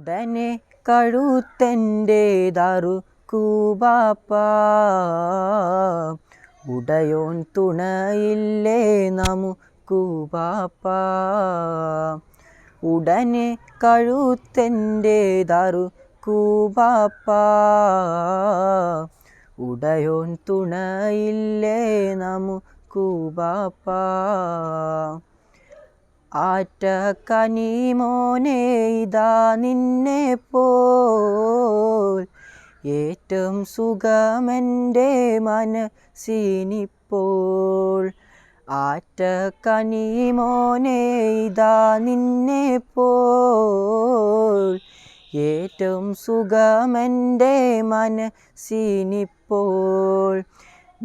ഉടനെ കഴുത്തെൻ്റേതറുക്കൂബാപ്പാ, ഉടയോൻ തുണയില്ലേ നമുക്കൂബാപ്പാ. ഉടനെ കഴുത്തെൻ്റേതറുക്കൂബാപ്പാ, ഉടയോൻ തുണയില്ലേ നമുക്കൂബാപ്പാ. ആറ്റക്കനിമോനെ ഇതാ നിന്നെപ്പോൽ ഏറ്റവും സുഖമെൻ്റെ മനസ്സിനിപ്പോൾ. ആറ്റക്കനിമോനെ ഇതാ നിന്നെപ്പോൽ ഏറ്റവും സുഖമെൻ്റെ മനസ്സിനിപ്പോൾ.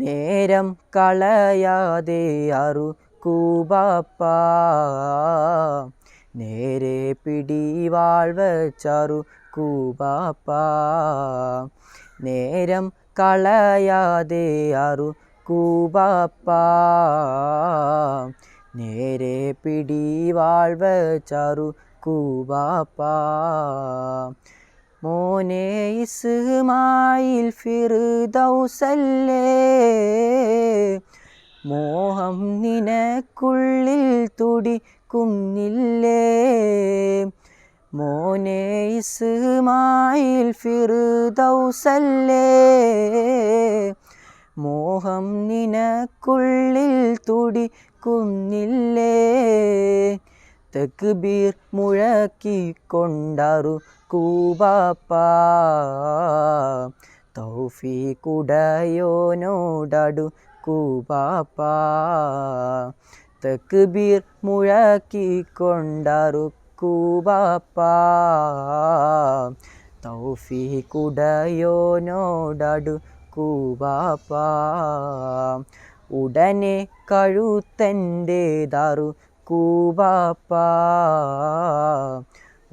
നേരം കളയാതെ അറുക്കൂബാപ്പാ, നേരെ പിടിവാൾ വച്ചറുക്കൂബാപ്പാ. നേരം കളയാതെ അറുക്കൂബാപ്പാ, നേരെ പിടിവാൾ വച്ചറുക്കൂബാപ്പാ. മോനെ ഇസ്മായിൽ ഫിർദൗസല്ലേ, മോഹം നിനക്കുള്ളിൽ തുടിക്കുന്നില്ലേ. മോനെ ഇസ്മായിൽ ഫിർദൗസല്ലേ, മോഹം നിനക്കുള്ളിൽ തുടിക്കുന്നില്ലേ. തക്ബീർ മുഴക്കിക്കൊണ്ടറുക്കൂബാപ്പാ, തൗഫീഖുടയോനോടടുക്കൂബാപ്പാ. തക്ബീർ മുഴക്കിക്കൊണ്ടറുക്കൂബാപ്പാ, തൗഫീഖുടയോനോടടുക്കൂബാപ്പാ. ഉടനെ കഴുത്തെൻ്റേതറുക്കൂബാപ്പാ,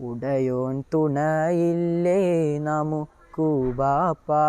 ഉടയോൻ തുണയില്ലേ നമുക്കൂബാപ്പാ.